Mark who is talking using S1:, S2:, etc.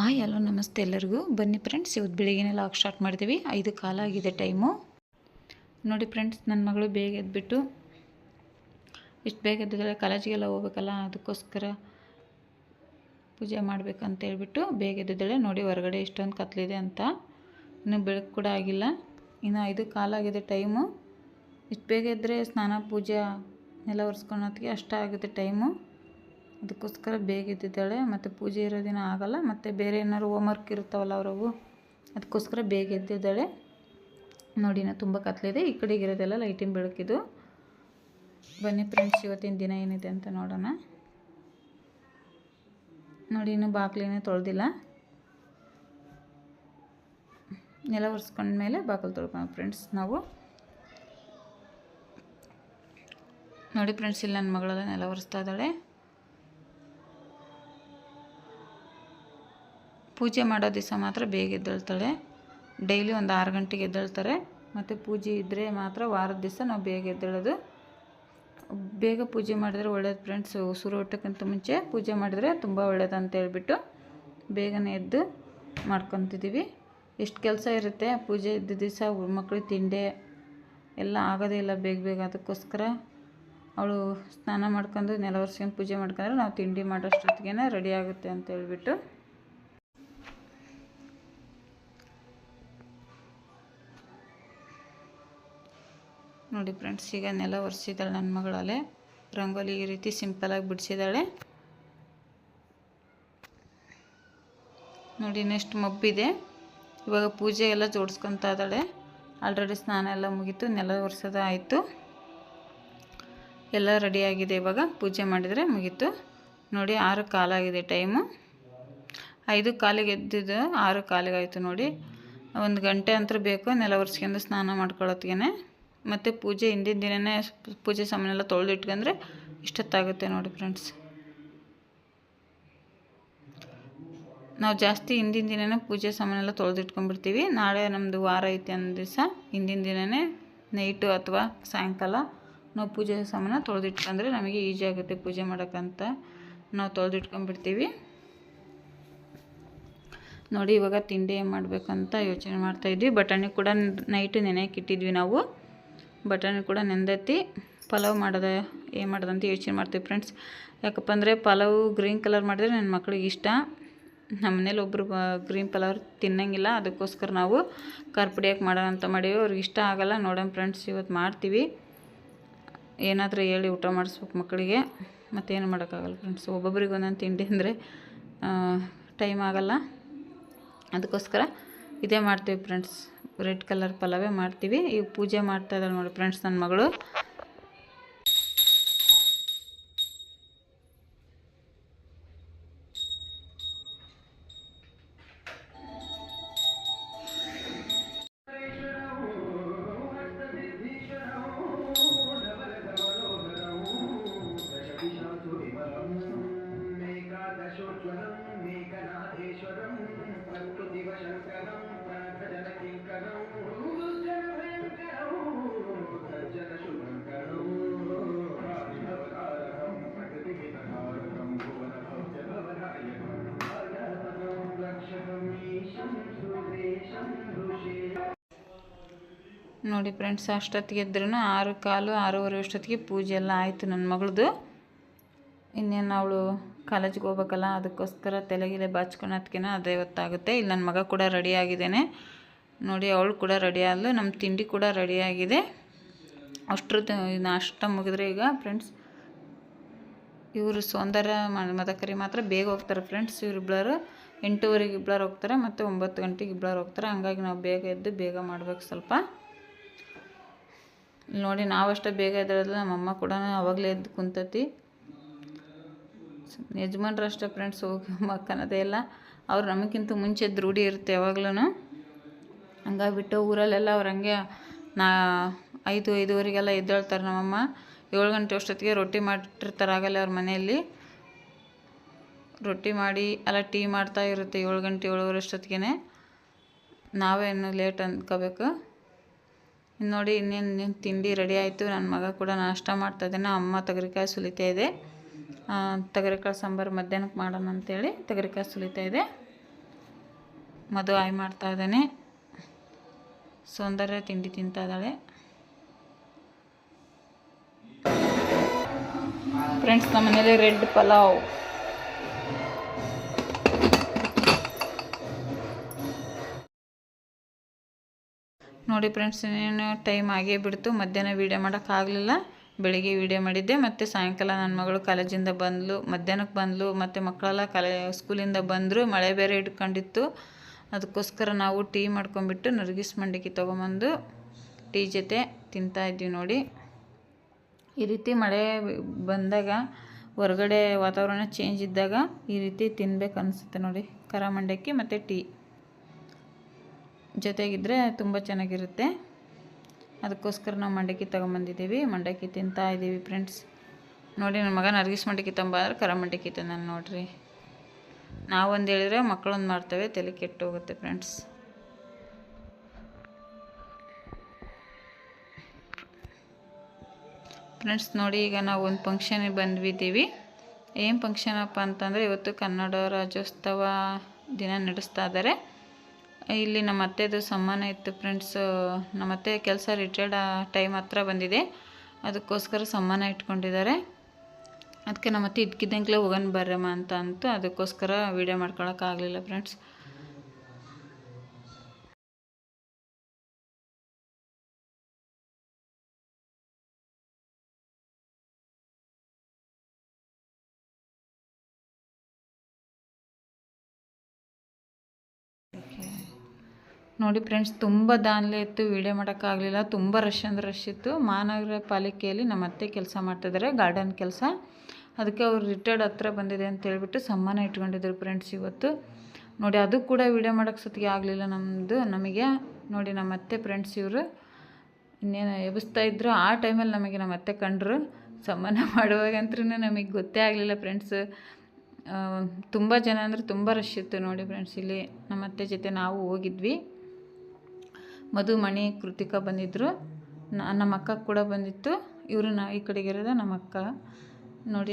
S1: Hello ನಮಸ್ತೆ ಎಲ್ಲರಿಗೂ. ಬನ್ನಿ ಫ್ರೆಂಡ್ಸ್, ಇವತ್ತು ಬೆಳಿಗ್ಗೆನೇ ಲಾಗ್ ಸ್ಟಾರ್ಟ್ ಮಾಡ್ತೀವಿ. 5 ಕಾಲ ಆಗಿದೆ ಟೈಮು. ನೋಡಿ ಫ್ರೆಂಡ್ಸ್, ನನ್ನ ಮಗಳು ಬೇಗ ಎದ್ಬಿಟ್ಟು ಇಷ್ಟು ಬೇಗ ಎದ್ದಿದ್ದಾಳೆ. ಕಾಲೇಜಿಗೆಲ್ಲ ಹೋಗ್ಬೇಕಲ್ಲ, ಅದಕ್ಕೋಸ್ಕರ ಪೂಜೆ ಮಾಡಬೇಕಂತ ಹೇಳ್ಬಿಟ್ಟು ಬೇಗ ಎದ್ದಿದ್ದಾಳೆ. ನೋಡಿ ಹೊರಗಡೆ ಇಷ್ಟೊಂದು ಕತ್ಲಿದೆ ಅಂತ. ಇನ್ನೂ ಬೆಳಕು ಕೂಡ ಆಗಿಲ್ಲ. ಇನ್ನು 5 ಕಾಲ ಆಗಿದೆ ಟೈಮು. ಇಷ್ಟು ಬೇಗ ಎದ್ದರೆ ಸ್ನಾನ ಪೂಜೆ ಎಲ್ಲ ಒರೆಸ್ಕೊಳೋತ್ತಿಗೆ ಅಷ್ಟಾಗುತ್ತೆ ಟೈಮು. ಅದಕ್ಕೋಸ್ಕರ ಬೇಗ ಎದ್ದಿದ್ದಾಳೆ. ಮತ್ತು ಪೂಜೆ ಇರೋ ದಿನ ಆಗೋಲ್ಲ, ಮತ್ತು ಬೇರೆ ಏನಾದ್ರು ಹೋಮ್ವರ್ಕ್ ಇರುತ್ತವಲ್ಲ ಅವರವು, ಅದಕ್ಕೋಸ್ಕರ ಬೇಗ ಎದ್ದಿದ್ದಾಳೆ. ನೋಡಿ, ನಾ ತುಂಬ ಕತ್ಲಿದೆ. ಈ ಕಡೆಗೆ ಇರೋದೆಲ್ಲ ಲೈಟಿನ ಬೆಳಕಿದು. ಬನ್ನಿ ಫ್ರೆಂಡ್ಸ್, ಇವತ್ತಿನ ದಿನ ಏನಿದೆ ಅಂತ ನೋಡೋಣ. ನೋಡಿ, ಇನ್ನೂ ಬಾಗಿಲೇನೇ ತೊಳೆದಿಲ್ಲ. ನೆಲ ಒರೆಸ್ಕೊಂಡ್ಮೇಲೆ ಬಾಗಿಲು ತೊಳ್ಕೊಳ್ಳೋಣ ಫ್ರೆಂಡ್ಸ್ ನಾವು. ನೋಡಿ ಫ್ರೆಂಡ್ಸ್, ಇಲ್ಲಿ ನನ್ನ ಮಗಳೆಲ್ಲ ನೆಲ ಒರೆಸ್ತಾ ಇದ್ದಾಳೆ. ಪೂಜೆ ಮಾಡೋ ದಿವಸ ಮಾತ್ರ ಬೇಗ ಎದ್ದೇಳ್ತಾಳೆ. ಡೈಲಿ ಒಂದು 6 ಗಂಟೆಗೆ ಎದ್ದೇಳ್ತಾರೆ. ಮತ್ತು ಪೂಜೆ ಇದ್ದರೆ ಮಾತ್ರ ವಾರದ ದಿವಸ ನಾವು ಬೇಗ ಎದ್ದೇಳೋದು. ಬೇಗ ಪೂಜೆ ಮಾಡಿದರೆ ಒಳ್ಳೇದು ಫ್ರೆಂಡ್ಸ್. ಉಸಿರು ಊಟಕ್ಕಿಂತ ಮುಂಚೆ ಪೂಜೆ ಮಾಡಿದರೆ ತುಂಬ ಒಳ್ಳೇದು ಅಂತ ಹೇಳ್ಬಿಟ್ಟು ಬೇಗನೆ ಎದ್ದು ಮಾಡ್ಕೊತಿದ್ದೀವಿ. ಎಷ್ಟು ಕೆಲಸ ಇರುತ್ತೆ ಪೂಜೆ ಇದ್ದ ದಿವಸ. ಮಕ್ಕಳಿಗೆ ತಿಂಡಿ ಎಲ್ಲ ಆಗೋದೇ ಇಲ್ಲ ಬೇಗ. ಅದಕ್ಕೋಸ್ಕರ ಅವಳು ಸ್ನಾನ ಮಾಡ್ಕೊಂಡು ನೆಲ ಒರೆಸ್ಕೊಂಡು ಪೂಜೆ ಮಾಡ್ಕೊಂಡ್ರೆ ನಾವು ತಿಂಡಿ ಮಾಡೋಷ್ಟೊತ್ತಿಗೆ ರೆಡಿ ಆಗುತ್ತೆ ಅಂತ ಹೇಳ್ಬಿಟ್ಟು. ನೋಡಿ ಫ್ರೆಂಡ್ಸ್, ಈಗ ನೆಲ ಒರೆಸಿದ್ದಾಳೆ ನನ್ನ ಮಗಳಲ್ಲೇ. ರಂಗೋಲಿ ಈ ರೀತಿ ಸಿಂಪಲಾಗಿ ಬಿಡಿಸಿದ್ದಾಳೆ. ನೋಡಿ, ನೆಕ್ಸ್ಟ್ ಮಬ್ಬಿದೆ. ಇವಾಗ ಪೂಜೆ ಎಲ್ಲ ಜೋಡಿಸ್ಕೊತಾ ಇದ್ದಾಳೆ. ಆಲ್ರೆಡಿ ಸ್ನಾನ ಎಲ್ಲ ಮುಗೀತು, ನೆಲ ಒರೆಸೋದು ಆಯಿತು, ಎಲ್ಲ ರೆಡಿಯಾಗಿದೆ. ಇವಾಗ ಪೂಜೆ ಮಾಡಿದರೆ ಮುಗೀತು. ನೋಡಿ, 6 ಕಾಲಾಗಿದೆ ಟೈಮು. 5 ಕಾಲಿಗೆ ಎದ್ದಿದ್ದು 6 ಕಾಲಿಗೆ ಆಯಿತು. ನೋಡಿ, 1 ಗಂಟೆ ಅಂತೂ ಬೇಕು ನೆಲ ಒರೆಸ್ಕೊಂಡು ಸ್ನಾನ ಮಾಡ್ಕೊಳ್ಳೋತ್ತಿಗೆ. ಮತ್ತು ಪೂಜೆ ಹಿಂದಿನ ದಿನವೇ ಪೂಜೆ ಸಾಮಾನೆಲ್ಲ ತೊಳೆದು ಇಟ್ಕೊಂಡ್ರೆ ಇಷ್ಟೊತ್ತಾಗುತ್ತೆ ನೋಡಿ ಫ್ರೆಂಡ್ಸ್. ನಾವು ಜಾಸ್ತಿ ಹಿಂದಿನ ದಿನವೇ ಪೂಜೆ ಸಾಮಾನೆಲ್ಲ ತೊಳೆದು ಇಟ್ಕೊಂಡ್ಬಿಡ್ತೀವಿ. ನಾಳೆ ನಮ್ಮದು ವಾರ ಐತೆ ಅನ್ನೋ ದಿವಸ ಹಿಂದಿನ ದಿನವೇ ನೈಟು ಅಥವಾ ಸಾಯಂಕಾಲ ನಾವು ಪೂಜೆ ಸಾಮಾನು ತೊಳೆದು ಇಟ್ಕೊಂಡ್ರೆ ನಮಗೆ ಈಜಿ ಆಗುತ್ತೆ ಪೂಜೆ ಮಾಡೋಕ್ಕಂತ ನಾವು ತೊಳೆದು ಇಟ್ಕೊಂಡ್ಬಿಡ್ತೀವಿ. ನೋಡಿ, ಇವಾಗ ತಿಂಡಿ ಏನು ಮಾಡಬೇಕಂತ ಯೋಚನೆ ಮಾಡ್ತಾಯಿದ್ವಿ. ಬಟಾಣಿ ಕೂಡ ನೈಟು ನೆನೆಯಕ್ಕೆ ಇಟ್ಟಿದ್ವಿ ನಾವು. ಬಟಾಣಿ ಕೂಡ ನೆಂದೈತಿ. ಪಲಾವ್ ಏನು ಮಾಡೋದಂತ ಯೋಚನೆ ಮಾಡ್ತೀವಿ ಫ್ರೆಂಡ್ಸ್. ಯಾಕಪ್ಪ ಅಂದರೆ ಪಲಾವು ಗ್ರೀನ್ ಕಲರ್ ಮಾಡಿದ್ರೆ ನನ್ನ ಮಕ್ಳಿಗೆ ಇಷ್ಟ. ನಮ್ಮ ಮನೇಲಿ ಒಬ್ಬರು ಗ್ರೀನ್ ಪಲಾವ್ ತಿನ್ನಂಗಿಲ್ಲ. ಅದಕ್ಕೋಸ್ಕರ ನಾವು ಖಾರ ಪುಡಿ ಹಾಕಿ ಮಾಡೋಣ ಅಂತ ಮಾಡೀವಿ. ಅವ್ರಿಗೆ ಇಷ್ಟ ಆಗೋಲ್ಲ. ನೋಡೋಣ ಫ್ರೆಂಡ್ಸ್, ಇವತ್ತು ಮಾಡ್ತೀವಿ. ಏನಾದರೂ ಹೇಳಿ ಊಟ ಮಾಡಿಸ್ಬೇಕು ಮಕ್ಕಳಿಗೆ. ಮತ್ತೇನು ಮಾಡೋಕ್ಕಾಗಲ್ಲ ಫ್ರೆಂಡ್ಸ್. ಒಬ್ಬೊಬ್ರಿಗೆ ಒಂದೊಂದು ತಿಂಡಿ ಅಂದರೆ ಟೈಮ್ ಆಗೋಲ್ಲ. ಅದಕ್ಕೋಸ್ಕರ ಇದೇ ಮಾಡ್ತೀವಿ ಫ್ರೆಂಡ್ಸ್. ರೆಡ್ ಕಲರ್ ಪಲಾವೇ ಮಾಡ್ತೀವಿ. ಈಗ ಪೂಜೆ ಮಾಡ್ತಾ ಇದ್ದಾಳೆ ನೋಡಿ ಫ್ರೆಂಡ್ಸ್ ನನ್ನ ಮಗಳು. ನೋಡಿ ಫ್ರೆಂಡ್ಸ್, ಅಷ್ಟೊತ್ತಿಗೆ ಇದ್ರೂ 6 ಕಾಲು 6:15 ಅಷ್ಟೊತ್ತಿಗೆ ಪೂಜೆ ಎಲ್ಲ ಆಯಿತು ನನ್ನ ಮಗಳದು. ಇನ್ನೇನು ಅವಳು ಕಾಲೇಜಿಗೆ ಹೋಗ್ಬೇಕಲ್ಲ, ಅದಕ್ಕೋಸ್ಕರ ತಲೆಗಿಲೆ ಬಾಚ್ಕೊಳೋದಕ್ಕೆ ಅದೇ ಹೊತ್ತಾಗುತ್ತೆ. ಇಲ್ಲಿ ನನ್ನ ಮಗ ಕೂಡ ರೆಡಿ ಆಗಿದ್ದೇನೆ ನೋಡಿ. ಅವಳು ಕೂಡ ರೆಡಿ ಆದಳು. ನಮ್ಮ ತಿಂಡಿ ಕೂಡ ರೆಡಿಯಾಗಿದೆ. ಅಷ್ಟ್ರದ್ದು ನಾಷ್ಟ ಮುಗಿದ್ರೆ ಈಗ ಫ್ರೆಂಡ್ಸ್. ಇವರು ಸೌಂದರ್ಯ ಮದಕರಿ ಮಾತ್ರ ಬೇಗ ಹೋಗ್ತಾರೆ ಫ್ರೆಂಡ್ಸ್. ಇವರಿಬ್ಬರು 8:15 ಇಬ್ಬರು ಹೋಗ್ತಾರೆ, ಮತ್ತು 9 ಗಂಟೆಗೆ ಇಬ್ಬರು ಹೋಗ್ತಾರೆ. ಹಂಗಾಗಿ ನಾವು ಬೇಗ ಎದ್ದು ಬೇಗ ಮಾಡಬೇಕು ಸ್ವಲ್ಪ. ನೋಡಿ, ನಾವಷ್ಟೇ ಬೇಗ ಎದ್ದೇಳೋದಿಲ್ಲ, ನಮ್ಮಮ್ಮ ಕೂಡ ಅವಾಗಲೇ ಎದ್ದು ಕುಂತತಿ. ಯಜಮಾನ್ರು ಅಷ್ಟೇ ಫ್ರೆಂಡ್ಸ್, ಹೋಗಿ ಮಕ್ಕನದೇ ಇಲ್ಲ. ಅವ್ರು ನಮಗಿಂತ ಮುಂಚೆ ರೂಢಿ ಇರುತ್ತೆ ಯಾವಾಗ್ಲೂ. ಹಂಗಾಗಿಬಿಟ್ಟು ಊರಲ್ಲೆಲ್ಲ ಅವ್ರು ಹಂಗೆ 5-5:15 ಎದ್ದೇಳ್ತಾರೆ ನಮ್ಮಮ್ಮ. 7 ಗಂಟೆ ಅಷ್ಟೊತ್ತಿಗೆ ರೊಟ್ಟಿ ಮಾಡಿರ್ತಾರೆ. ಆಗಲ್ಲ ಅವ್ರ ಮನೆಯಲ್ಲಿ ರೊಟ್ಟಿ ಮಾಡಿ ಎಲ್ಲ ಟೀ ಮಾಡ್ತಾ ಇರುತ್ತೆ 7 ಗಂಟೆ 7:15 ಅಷ್ಟೊತ್ತಿಗೆ. ನಾವೇನು ಲೇಟ್ ಅಂದ್ಕೋಬೇಕು. ನೋಡಿ, ಇನ್ನೇನು ತಿಂಡಿ ರೆಡಿ ಆಯಿತು. ನನ್ನ ಮಗ ಕೂಡ ನಾಷ್ಟ ಮಾಡ್ತಾಯಿದ್ದಾನೆ. ಅಮ್ಮ ತೊಗರಿಕಾಯಿ ಸುಲಿತಾ ಇದೆ. ತೊಗರಿಕಾಳು ಸಾಂಬಾರು ಮಧ್ಯಾಹ್ನಕ್ಕೆ ಮಾಡೋಣ ಅಂತೇಳಿ ತೊಗರಿಕಾಯಿ ಸುಲಿತಾ ಇದೆ. ಮಧು ಆಯ್ ಮಾಡ್ತಾ ಇದ್ದಾನೆ. ಸೌಂದರ್ಯ ತಿಂಡಿ ತಿಂತಾ ಇದ್ದಾಳೆ. ಫ್ರೆಂಡ್ಸ್, ನಮ್ಮ ಮನೇಲಿ ರೆಡ್ ಪಲಾವ್. ನೋಡಿ ಫ್ರೆಂಡ್ಸ್, ಇನ್ನೇನು ಟೈಮ್ ಆಗೇ ಬಿಡ್ತು. ಮಧ್ಯಾಹ್ನ ವೀಡಿಯೋ ಮಾಡೋಕ್ಕಾಗಲಿಲ್ಲ. ಬೆಳಿಗ್ಗೆ ವೀಡಿಯೋ ಮಾಡಿದ್ದೆ. ಮತ್ತು ಸಾಯಂಕಾಲ ನನ್ನ ಮಗಳು ಕಾಲೇಜಿಂದ ಬಂದಳು, ಮಧ್ಯಾಹ್ನಕ್ಕೆ ಬಂದಳು. ಮತ್ತು ಮಕ್ಕಳೆಲ್ಲ ಸ್ಕೂಲಿಂದ ಬಂದರು. ಮಳೆ ಬೇರೆ ಇಟ್ಕೊಂಡಿತ್ತು. ಅದಕ್ಕೋಸ್ಕರ ನಾವು ಟೀ ಮಾಡ್ಕೊಂಬಿಟ್ಟು ನರ್ಗಿಸ್ ಮಂಡಕ್ಕಿ ತೊಗೊಂಬಂದು ಟೀ ಜೊತೆ ತಿಂತಾಯಿದ್ವಿ. ನೋಡಿ, ಈ ರೀತಿ ಮಳೆ ಬಂದಾಗ, ಹೊರಗಡೆ ವಾತಾವರಣ ಚೇಂಜ್ ಇದ್ದಾಗ ಈ ರೀತಿ ತಿನ್ಬೇಕು ಅನಿಸುತ್ತೆ. ನೋಡಿ, ಖಾರ ಮಂಡಕ್ಕಿ ಮತ್ತು ಟೀ ಜೊತೆಗಿದ್ದರೆ ತುಂಬ ಚೆನ್ನಾಗಿರುತ್ತೆ. ಅದಕ್ಕೋಸ್ಕರ ನಾವು ಮಂಡಕ್ಕಿ ತೊಗೊಂಬಂದಿದ್ದೀವಿ. ಮಂಡಕ್ಕಿ ತಿಂತಾ ಇದ್ದೀವಿ ಫ್ರೆಂಡ್ಸ್. ನೋಡಿ, ನನ್ನ ಮಗ ನರ್ಗಿಸ್ ಮಂಡಕ್ಕಿ ತಂಬಾದ್ರೆ ಖಾರ ಮಂಡಕ್ಕಿ ತಂದಾನೆ ನೋಡ್ರಿ. ನಾವೊಂದು ಹೇಳಿದ್ರೆ ಮಕ್ಕಳೊಂದು ಮಾಡ್ತೇವೆ, ತಲೆ ಕೆಟ್ಟು ಹೋಗುತ್ತೆ ಫ್ರೆಂಡ್ಸ್. ಫ್ರೆಂಡ್ಸ್ ನೋಡಿ, ಈಗ ನಾವು ಒಂದು ಫಂಕ್ಷನಿಗೆ ಬಂದಿದ್ದೀವಿ. ಏನು ಫಂಕ್ಷನಪ್ಪ ಅಂತಂದರೆ, ಇವತ್ತು ಕನ್ನಡ ರಾಜ್ಯೋತ್ಸವ ದಿನ ನಡೆಸ್ತಾ ಇದ್ದಾರೆ. ಇಲ್ಲಿ ನಮ್ಮ ಅತ್ತೆದು ಸಮ್ಮಾನ ಇತ್ತು ಫ್ರೆಂಡ್ಸ್. ನಮ್ಮ ಅತ್ತೆ ಕೆಲಸ ರಿಟೈರ್ಡ್ ಟೈಮ್ ಹತ್ರ ಬಂದಿದೆ. ಅದಕ್ಕೋಸ್ಕರ ಸಮ್ಮಾನ ಇಟ್ಕೊಂಡಿದ್ದಾರೆ. ಅದಕ್ಕೆ ನಮ್ಮ ಅತ್ತೆ ಇದ್ಕಿದ್ದಂಗೆ ಹೋಗೋಣ ಬರ್ರಮ್ಮ ಅಂತ ಅಂತು. ಅದಕ್ಕೋಸ್ಕರ ವೀಡಿಯೋ ಮಾಡ್ಕೊಳಕ್ಕಾಗಲಿಲ್ಲ ಫ್ರೆಂಡ್ಸ್. ನೋಡಿ ಫ್ರೆಂಡ್ಸ್, ತುಂಬ ದಾನ್ಲೆ ಇತ್ತು, ವೀಡಿಯೋ ಮಾಡೋಕ್ಕಾಗಲಿಲ್ಲ. ತುಂಬ ರಶ್ ಅಂದರೆ ರಶ್ ಇತ್ತು. ಮಹಾನಗರ ಪಾಲಿಕೆಯಲ್ಲಿ ನಮ್ಮ ಅತ್ತೆ ಕೆಲಸ ಮಾಡ್ತಿದ್ದಾರೆ, ಗಾರ್ಡನ್ ಕೆಲಸ. ಅದಕ್ಕೆ ಅವ್ರು ರಿಟೈರ್ಡ್ ಹತ್ರ ಬಂದಿದೆ ಅಂತ ಹೇಳ್ಬಿಟ್ಟು ಸಮ್ಮಾನ ಇಟ್ಕೊಂಡಿದ್ರು ಫ್ರೆಂಡ್ಸ್ ಇವತ್ತು. ನೋಡಿ, ಅದು ಕೂಡ ವೀಡಿಯೋ ಮಾಡೋಕ್ಕೆ ಸತಿಗೆ ಆಗಲಿಲ್ಲ ನಮಗೆ. ನೋಡಿ, ನಮ್ಮ ಅತ್ತೆ ಫ್ರೆಂಡ್ಸ್ ಇವರು ಇನ್ನೇನು ಎಬ್ಬಿಸ್ತಾ ಇದ್ರು. ಆ ಟೈಮಲ್ಲಿ ನಮಗೆ ನಮ್ಮ ಅತ್ತೆ ಕಂಡ್ರು. ಸಮ್ಮಾನ ಮಾಡುವಾಗಂತೂ ನಮಗೆ ಗೊತ್ತೇ ಆಗಲಿಲ್ಲ ಫ್ರೆಂಡ್ಸ್. ತುಂಬ ಜನ ಅಂದರೆ ತುಂಬ ರಶ್ ಇತ್ತು. ನೋಡಿ ಫ್ರೆಂಡ್ಸ್, ಇಲ್ಲಿ ನಮ್ಮ ಅತ್ತೆ ಜೊತೆ ನಾವು ಹೋಗಿದ್ವಿ. ಮಧು, ಮಣಿ, ಕೃತಿಕಾ ಬಂದಿದ್ದರು. ನಮ್ಮ ಅಕ್ಕ ಕೂಡ ಬಂದಿತ್ತು. ಇವರು ಈ ಕಡೆಗೆ ಇರೋದು ನಮ್ಮ ಅಕ್ಕ. ನೋಡಿ.